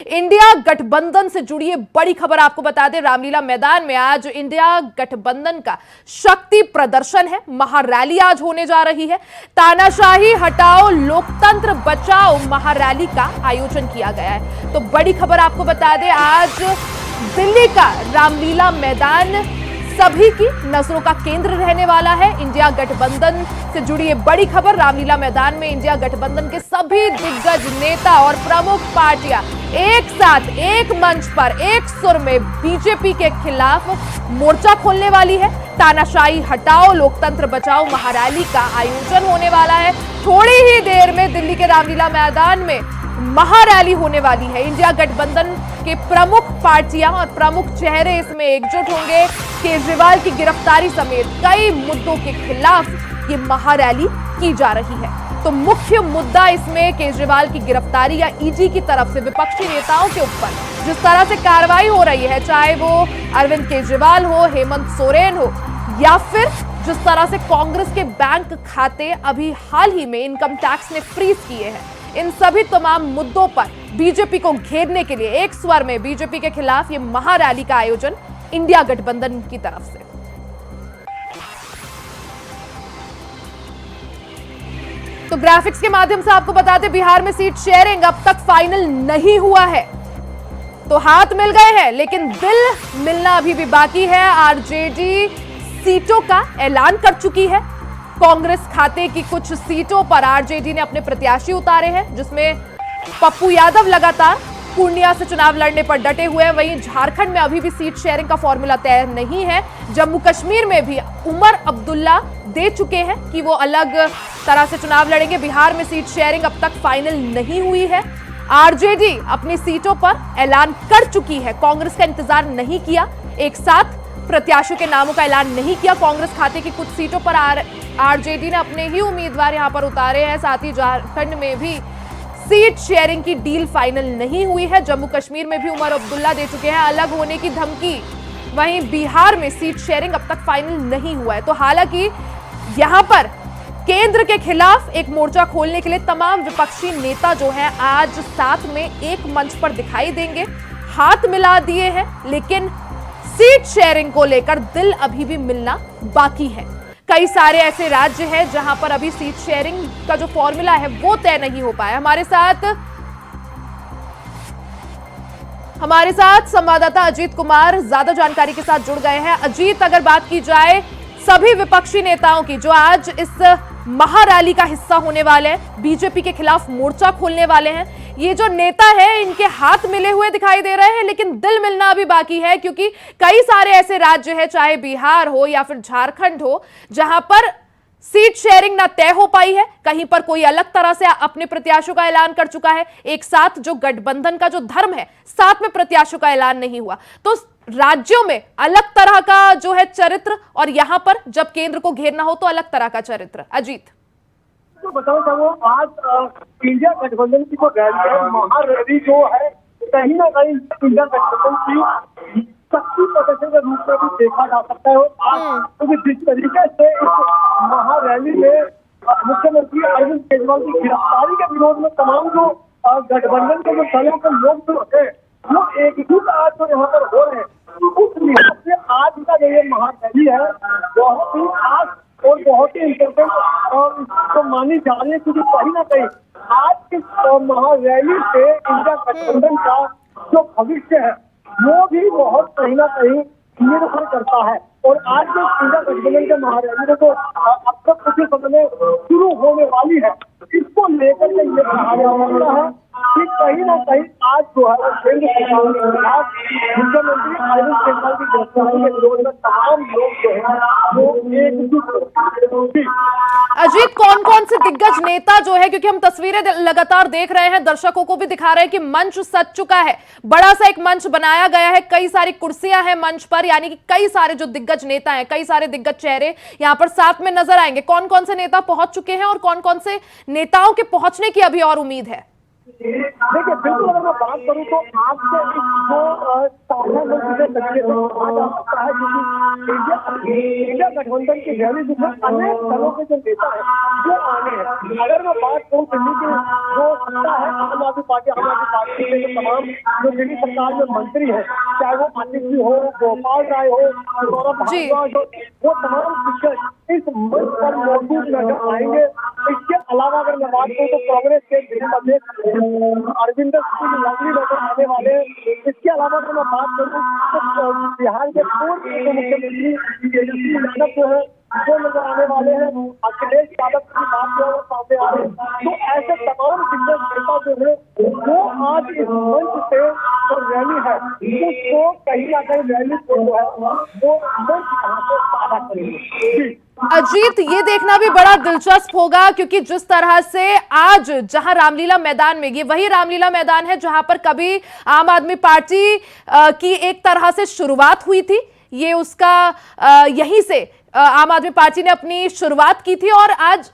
India गठबंधन से जुड़ी ये बड़ी खबर आपको बता दें। रामलीला मैदान में आज इंडिया गठबंधन का शक्ति प्रदर्शन है, महारैली आज होने जा रही है। तानाशाही हटाओ लोकतंत्र बचाओ महारैली का आयोजन किया गया है। तो बड़ी खबर आपको बता दें, आज दिल्ली का रामलीला मैदान सभी की नजरों का केंद्र रहने वाला है। इंडिया गठबंधन से जुड़ी ये बड़ी खबर, रामलीला मैदान में इंडिया गठबंधन के सभी दिग्गज नेता और प्रमुख पार्टियां एक साथ एक मंच पर एक सुर में बीजेपी के खिलाफ मोर्चा खोलने वाली है। तानाशाही हटाओ लोकतंत्र बचाओ महारैली का आयोजन होने वाला है। थोड़ी ही देर में दिल्ली के रामलीला मैदान में महारैली होने वाली है। इंडिया गठबंधन के प्रमुख पार्टियां और प्रमुख चेहरे इसमें एकजुट होंगे। केजरीवाल की गिरफ्तारी समेत कई मुद्दों के खिलाफ ये महारैली की जा रही है। तो मुख्य मुद्दा इसमें केजरीवाल की गिरफ्तारी या ईडी की तरफ से विपक्षी नेताओं के ऊपर जिस तरह से कार्रवाई हो रही है, चाहे वो अरविंद केजरीवाल हो, हेमंत सोरेन हो, या फिर जिस तरह से कांग्रेस के बैंक खाते अभी हाल ही में इनकम टैक्स ने फ्रीज किए हैं, इन सभी तमाम मुद्दों पर बीजेपी को घेरने के लिए एक स्वर में बीजेपी के खिलाफ ये महारैली का आयोजन इंडिया गठबंधन की तरफ से। तो ग्राफिक्स के माध्यम से आपको बता दें, बिहार में सीट शेयरिंग अब तक फाइनल नहीं हुआ है। तो हाथ मिल गए हैं, लेकिन दिल मिलना अभी भी बाकी है। आरजेडी सीटों का ऐलान कर चुकी है। कांग्रेस खाते की कुछ सीटों पर आरजेडी ने अपने प्रत्याशी उतारे हैं, जिसमें पप्पू यादव लगातार पूर्णिया से चुनाव लड़ने पर डटे हुए हैं। वहीं झारखंड में अभी भी सीट शेयरिंग का फॉर्मूला तय नहीं है। जम्मू कश्मीर में भी उमर अब्दुल्ला दे चुके हैं कि वो अलग तरह से चुनाव लड़ेंगे। बिहार में सीट शेयरिंग अब तक फाइनल नहीं हुई है। आरजेडी अपनी सीटों पर ऐलान कर चुकी है। कांग्रेस का इंतजार नहीं किया, एक साथ प्रत्याशियों के नामों का ऐलान नहीं किया। कांग्रेस खाते की कुछ सीटों पर आरजेडी ने अपने ही उम्मीदवार यहां पर उतारे हैं। साथ ही झारखंड में भी सीट शेयरिंग की डील फाइनल नहीं हुई है। जम्मू कश्मीर में भी उमर अब्दुल्ला दे चुके हैं अलग होने की धमकी। वहीं बिहार में सीट शेयरिंग अब तक फाइनल नहीं हुआ है। तो हालांकि यहां पर केंद्र के खिलाफ एक मोर्चा खोलने के लिए तमाम विपक्षी नेता जो हैं आज साथ में एक मंच पर दिखाई देंगे। हाथ मिला दिए हैं, लेकिन सीट शेयरिंग को लेकर दिल अभी भी मिलना बाकी है। कई सारे ऐसे राज्य हैं जहां पर अभी सीट शेयरिंग का जो फॉर्मूला है वो तय नहीं हो पाया। हमारे साथ संवाददाता अजीत कुमार ज्यादा जानकारी के साथ जुड़ गए हैं। अजीत, अगर बात की जाए सभी विपक्षी नेताओं की जो आज इस महारैली का हिस्सा होने वाले हैं, बीजेपी के खिलाफ मोर्चा खोलने वाले हैं, ये जो नेता है इनके हाथ मिले हुए दिखाई दे रहे हैं, लेकिन दिल मिलना अभी बाकी है, क्योंकि कई सारे ऐसे राज्य हैं, चाहे बिहार हो या फिर झारखंड हो, जहां पर सीट शेयरिंग ना तय हो पाई है। कहीं पर कोई अलग तरह से अपने प्रत्याशियों का ऐलान कर चुका है। एक साथ जो गठबंधन का जो धर्म है, साथ में प्रत्याशियों का ऐलान नहीं हुआ। तो राज्यों में अलग तरह का जो है चरित्र, और यहां पर जब केंद्र को घेरना हो तो अलग तरह का चरित्र। अजीत, तो बताना चाहूँ, आज इंडिया गठबंधन की जो रैली है, महारैली जो है, कहीं ना कहीं इंडिया गठबंधन की शक्ति प्रदर्शन के रूप में भी देखा जा सकता है। आज क्योंकि जिस तरीके से इस महारैली में मुख्यमंत्री अरविंद केजरीवाल की गिरफ्तारी के विरोध में तमाम जो गठबंधन के जो दलों के लोग जो है वो एकजुट आज जो यहाँ पर हो रहे हैं, उस लिहाज से आज का जो ये महारैली है बहुत ही खास और बहुत ही इम्पोर्टेंट और तो मानी जा रही है, क्योंकि कहीं ना कहीं आज इस महारैली से इंडिया गठबंधन का जो भविष्य है वो भी बहुत कहीं ना कहीं निर्भर करता है। और आज जो इंडिया गठबंधन के महारैली तो अब तक कुछ समय में शुरू होने वाली है, इसको लेकर के ये कहा जा सकता है कि कहीं ना कहीं आज जो है केंद्र सरकार के खिलाफ मुख्यमंत्री अरविंद केजरीवाल की गिरफ्तारी के विरोध में तमाम लोग जो है वो एकजुट। अजीत, कौन कौन से दिग्गज नेता जो है, क्योंकि हम तस्वीरें लगातार देख रहे हैं, दर्शकों को भी दिखा रहे हैं कि मंच सज चुका है, बड़ा सा एक मंच बनाया गया है, कई सारी कुर्सियां हैं मंच पर, यानी कि कई सारे जो दिग्गज नेता हैं, कई सारे दिग्गज चेहरे यहां पर साथ में नजर आएंगे। कौन कौन से नेता पहुंच चुके हैं और कौन कौन से नेताओं के पहुंचने की अभी और उम्मीद है? देखिए बिल्कुल अगर मैं बात करूं तो आज से जो साझा मंच से तरीके से कहा जा सकता है, क्योंकि इंडिया गठबंधन की रैली जिसमें अनेक दलों के जो नेता है वो आने हैं। अगर मैं बात करूं दिल्ली की जो सत्ता है आम आदमी पार्टी के जो तमाम जो दिल्ली सरकार में मंत्री है, चाहे वो आतिश हो, गोपाल राय हो, गौरव भारद्वाज हो, वो तमाम शिक्षक इस मंच पर मौजूद नजर आएंगे। इसके अलावा अगर मैं बात करूं तो कांग्रेस के दिल्ली अध्यक्ष अरविंदर सिंह लवली नजर आने वाले हैं। इसके अलावा अगर मैं बात करूं तो बिहार के पूर्व मुख्यमंत्री तेजस्वी यादव जो है वो नजर आने वाले हैं। अखिलेश यादव की बात जो है सामने आ रही है। तो ऐसे तमाम दिग्गज नेता जो है वो आज इस मंच से जो रैली है उसको कहीं ना कहीं रैली को जो है वो मंच यहाँ से साझा करेंगे। अजीत, ये देखना भी बड़ा दिलचस्प होगा क्योंकि जिस तरह से आज जहां रामलीला मैदान में, ये वही रामलीला मैदान है जहां पर कभी आम आदमी पार्टी की एक तरह से शुरुआत हुई थी। ये उसका यहीं से आम आदमी पार्टी ने अपनी शुरुआत की थी। और आज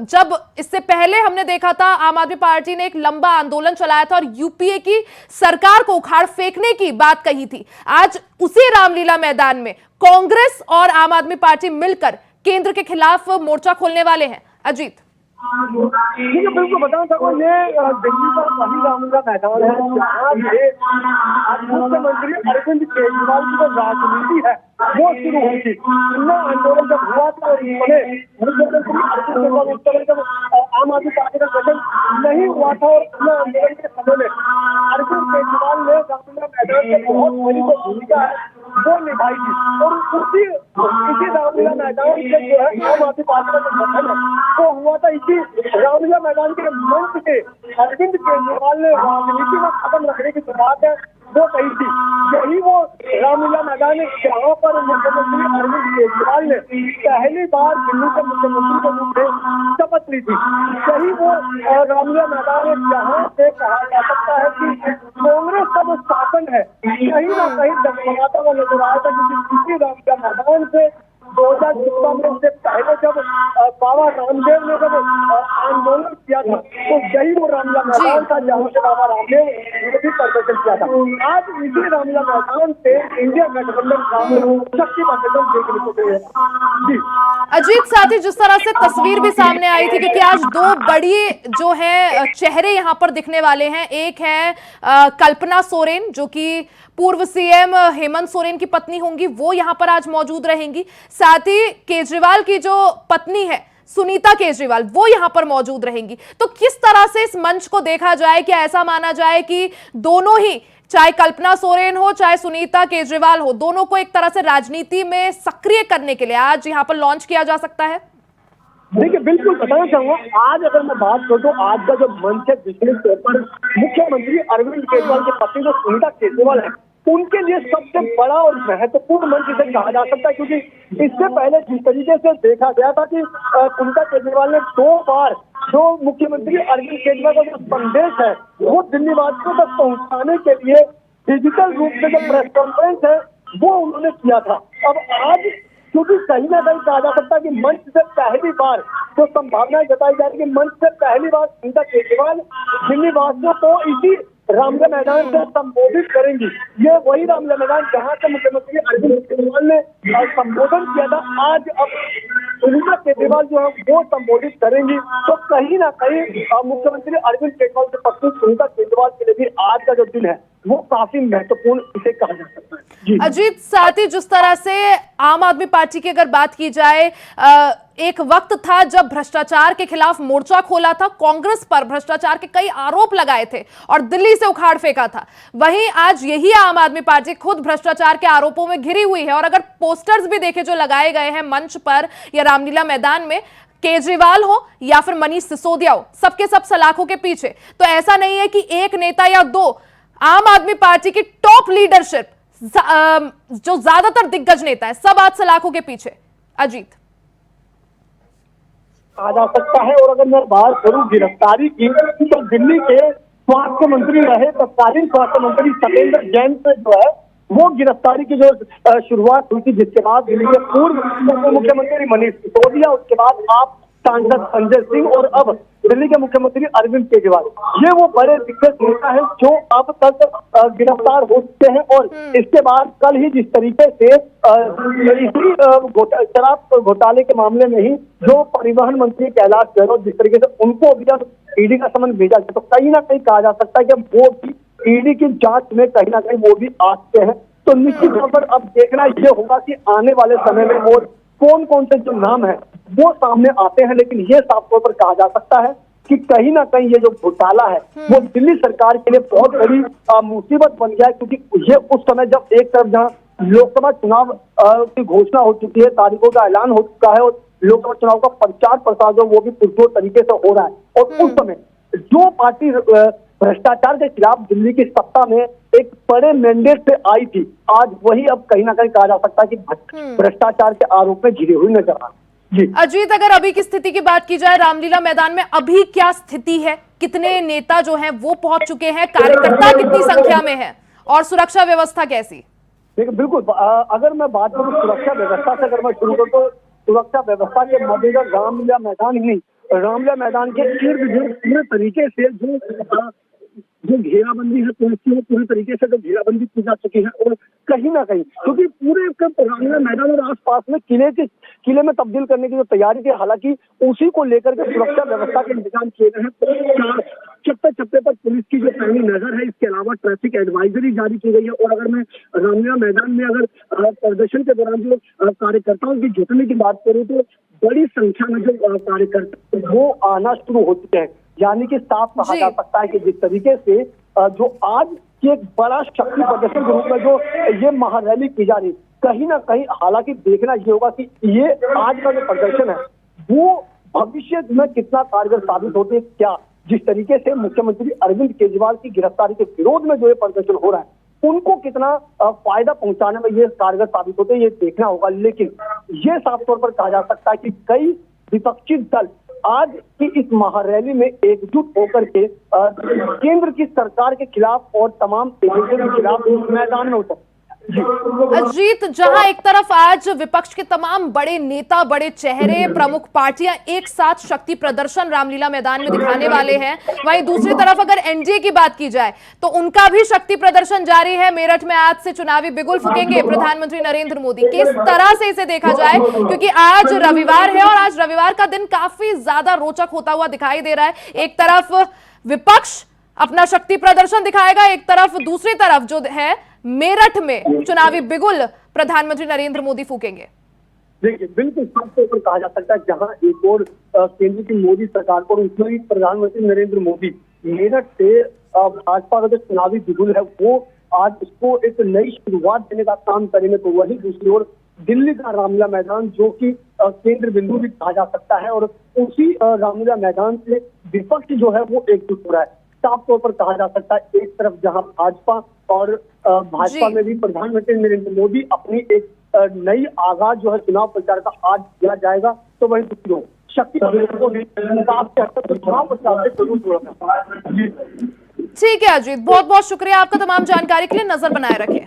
जब इससे पहले हमने देखा था आम आदमी पार्टी ने एक लंबा आंदोलन चलाया था और यूपीए की सरकार को उखाड़ फेंकने की बात कही थी। आज उसी रामलीला मैदान में कांग्रेस और आम आदमी पार्टी मिलकर केंद्र के खिलाफ मोर्चा खोलने वाले हैं। अजीत, बिल्कुल बताना चाहूँ, ये दिल्ली का वही रामलीला मैदान है जहाँ से आज मुख्यमंत्री अरविंद केजरीवाल की जो राजनीति है वो शुरू हुई थी। आंदोलन जब हुआ था और मुख्यमंत्री अरविंद केजरीवाल उस समय जब आम आदमी पार्टी का गठन नहीं हुआ था और आंदोलन के समय में अरविंद केजरीवाल ने रामलीला मैदान में बहुत बड़ी जो भूमिका है वो निभाई थी। और इसी रामलीला मैदान से जो है आम आदमी पार्टी का जो गठन है वो हुआ था। इसी रामलीला मैदान के मंच से अरविंद केजरीवाल ने राजनीति में कदम रखने की बात है वो कही थी। यही वो रामलीला मैदान है जहाँ पर मुख्यमंत्री अरविंद केजरीवाल ने पहली बार दिल्ली के मुख्यमंत्री के रूप में शपथ ली थी। यही वो रामलीला मैदान है जहाँ से कहा जा सकता है कि कांग्रेस का जो शासन है कहीं ना कहीं डगमगाता हुआ नजर आया था। क्योंकि इसी रामलीला मैदान से 2014 में उससे पहले जब बाबा रामदेव ने जब आंदोलन किया था तो यही वो रामलीला मैदान था जहाँ से बाबा रामदेव ने भी प्रदर्शन किया था। आज इसी रामलीला मैदान से इंडिया गठबंधन का शक्ति प्रदर्शन देखने को मिले। जी अजीत, साथ ही जिस तरह से तस्वीर भी सामने आई थी, क्योंकि आज दो बड़ी जो है चेहरे यहां पर दिखने वाले हैं। एक है कल्पना सोरेन जो कि पूर्व सीएम हेमंत सोरेन की पत्नी होंगी, वो यहां पर आज मौजूद रहेंगी। साथ ही केजरीवाल की जो पत्नी है सुनीता केजरीवाल वो यहां पर मौजूद रहेंगी। तो किस तरह से इस मंच को देखा जाए, क्या ऐसा माना जाए कि दोनों ही, चाहे कल्पना सोरेन हो चाहे सुनीता केजरीवाल हो, दोनों को एक तरह से राजनीति में सक्रिय करने के लिए आज यहां पर लॉन्च किया जा सकता है? देखिए बिल्कुल बताना चाहूंगा, आज अगर मैं बात करूं तो आज का जो मंच है जिसमें पर मुख्यमंत्री अरविंद केजरीवाल की पत्नी जो सुनीता केजरीवाल है उनके लिए सबसे बड़ा और महत्वपूर्ण मंच इसे कहा जा सकता है। क्योंकि इससे पहले जिस तरीके से देखा गया था कि सुनीता केजरीवाल ने 2 बार जो मुख्यमंत्री अरविंद केजरीवाल का जो संदेश है वो दिल्ली वासियों तक पहुंचाने के लिए डिजिटल रूप से जो प्रेस कॉन्फ्रेंस है वो उन्होंने किया था। अब आज क्योंकि कहीं ना कहीं कहा जा सकता है कि मंच से पहली बार जो संभावनाएं जताई जा रही है, मंच से पहली बार सुनीता केजरीवाल दिल्ली वासियों को इसी रामलीला मैदान से संबोधित करेंगी। ये वही रामलीला मैदान जहाँ से मुख्यमंत्री अरविंद केजरीवाल ने संबोधन किया था, आज अब सुनीता केजरीवाल जो है वो संबोधित करेंगी। तो कहीं ना कहीं मुख्यमंत्री अरविंद केजरीवाल की पत्नी सुनीता केजरीवाल के लिए भी आज का जो दिन है वो काफी महत्वपूर्ण इसे कहा जा सकता है। अजीत, साथ ही जिस तरह से आम आदमी पार्टी की अगर बात की जाए, एक वक्त था जब भ्रष्टाचार के खिलाफ मोर्चा खोला था, कांग्रेस पर भ्रष्टाचार के कई आरोप लगाए थे और दिल्ली से उखाड़ फेंका था। वहीं आज यही आम आदमी पार्टी खुद भ्रष्टाचार के आरोपों में घिरी हुई है। और अगर पोस्टर्स भी देखे जो लगाए गए हैं मंच पर या रामलीला मैदान में, केजरीवाल हो या फिर मनीष सिसोदिया हो, सबके सब सलाखों के पीछे। तो ऐसा नहीं है कि एक नेता या दो, आम आदमी पार्टी की टॉप लीडरशिप, जो ज्यादातर दिग्गज नेता है, सब आज सलाखों के पीछे। अजीत, आ जा सकता है। और अगर मैं बात करूं गिरफ्तारी की तो दिल्ली के स्वास्थ्य मंत्री रहे तत्कालीन स्वास्थ्य मंत्री सत्येंद्र जैन से जो है वो गिरफ्तारी की जो शुरुआत हुई थी, जिसके बाद दिल्ली के पूर्व मुख्यमंत्री मनीष सिसोदिया, उसके बाद आप सांसद संजय सिंह और अब दिल्ली के मुख्यमंत्री अरविंद केजरीवाल, ये वो बड़े दिग्गज नेता हैं जो अब तक गिरफ्तार हो चुके हैं। और इसके बाद कल ही जिस तरीके से इसी शराब घोटाले के मामले में ही जो परिवहन मंत्री कैलाश गहलोत, जिस तरीके से उनको भी अब ईडी का समन भेजा गया, तो कहीं ना कहीं कहा जा सकता है कि वो भी ईडी की जांच में कहीं ना कहीं वो भी आ चुके हैं। तो निश्चित तौर पर अब देखना ये होगा कि आने वाले समय में और कौन कौन से जो नाम है वो सामने आते हैं। लेकिन ये साफ तौर पर कहा जा सकता है कि कहीं ना कहीं ये जो घोटाला है वो दिल्ली सरकार के लिए बहुत बड़ी मुसीबत बन गया है, क्योंकि ये उस समय जब एक तरफ जहां लोकसभा चुनाव की घोषणा हो चुकी है, तारीखों का ऐलान हो चुका है और लोकसभा चुनाव का प्रचार प्रसार जो वो भी पुरजोर तरीके से हो रहा है, और उस समय जो पार्टी भ्रष्टाचार के खिलाफ दिल्ली की सत्ता में एक बड़े मैंडेट से आई थी, आज वही अब कहीं ना कहीं कहा जा सकता है कि भ्रष्टाचार के आरोप में घिरी हुई नजर आ रही। जी अजीत, अगर अभी की स्थिति की बात की जाए, रामलीला मैदान में अभी क्या स्थिति है? कितने नेता जो हैं वो पहुंच चुके हैं? कार्यकर्ता कितनी संख्या में है और सुरक्षा व्यवस्था कैसी? देखिए, बिल्कुल अगर मैं बात करूं सुरक्षा व्यवस्था से, अगर मैं शुरू करूं तो सुरक्षा व्यवस्था के मद्देनजर रामलीला मैदान ही नहीं, रामलीला मैदान के इर्द गिर्द पूरे तरीके से जो घेराबंदी है पुलिस की, पूरी तरीके से जो घेराबंदी की जा चुकी है। और कहीं ना कहीं क्योंकि पूरे रामलीला मैदान और आसपास में किले में तब्दील करने की जो तैयारी थी, हालांकि उसी को लेकर के सुरक्षा व्यवस्था के इंतजाम किए गए हैं। चप्पे चप्पे पर पुलिस की जो पैनी नजर है, इसके अलावा ट्रैफिक एडवाइजरी जारी की गई है। और अगर मैं रामलीला मैदान में अगर प्रदर्शन के दौरान जो कार्यकर्ताओं की जुटने की बात करूँ तो बड़ी संख्या में जो कार्यकर्ता वो आना शुरू हो चुके हैं। यानी कि साफ कहा जा सकता है कि जिस तरीके से जो आज की एक बड़ा शक्ति प्रदर्शन के रूप में जो ये महारैली की जा रही, कहीं ना कहीं हालांकि देखना ये होगा कि ये आज का जो प्रदर्शन है वो भविष्य में कितना कारगर साबित होते हैं। क्या जिस तरीके से मुख्यमंत्री अरविंद केजरीवाल की गिरफ्तारी के विरोध में जो ये प्रदर्शन हो रहा है उनको कितना फायदा पहुंचाने में ये कारगर साबित होते हैं, ये देखना होगा। लेकिन ये साफ तौर पर कहा जा सकता है कि कई विपक्षी दल आज की इस महारैली में एकजुट होकर के केंद्र की सरकार के खिलाफ और तमाम एजेंसियों के खिलाफ मैदान में उतर। अजीत, जहां एक तरफ आज विपक्ष के तमाम बड़े नेता, बड़े चेहरे, प्रमुख पार्टियां एक साथ शक्ति प्रदर्शन रामलीला मैदान में दिखाने वाले हैं, वहीं दूसरी तरफ अगर एनडीए की बात की जाए तो उनका भी शक्ति प्रदर्शन जारी है। मेरठ में आज से चुनावी बिगुल फूकेंगे प्रधानमंत्री नरेंद्र मोदी। किस तरह से इसे देखा जाए, क्योंकि आज रविवार है और आज रविवार का दिन काफी ज्यादा रोचक होता हुआ दिखाई दे रहा है। एक तरफ विपक्ष अपना शक्ति प्रदर्शन दिखाएगा, एक तरफ दूसरी तरफ जो है मेरठ में चुनावी बिगुल प्रधानमंत्री नरेंद्र मोदी फूकेंगे। देखिए, बिल्कुल साफ तौर पर कहा जा सकता है जहां एक और केंद्र की मोदी सरकार को, उसमें भी प्रधानमंत्री नरेंद्र मोदी मेरठ से भाजपा का जो चुनावी बिगुल है वो आज इसको एक नई शुरुआत देने का काम करेंगे। तो वही दूसरी ओर दिल्ली का रामलीला मैदान जो कि केंद्र बिंदु भी कहा जा सकता है, और उसी रामलीला मैदान से विपक्ष जो है वो एकजुट हो रहा है। साफ तौर पर कहा जा सकता है एक तरफ जहां भाजपा और भाजपा में भी प्रधानमंत्री नरेंद्र मोदी अपनी एक नई आगाज जो है चुनाव प्रचार का आज किया जाएगा, तो वही दूसरी ओर शक्ति चुनाव प्रचार से जरूर जुड़ा। ठीक है अजीत, बहुत बहुत शुक्रिया आपका तमाम जानकारी के लिए। नजर बनाए रखें।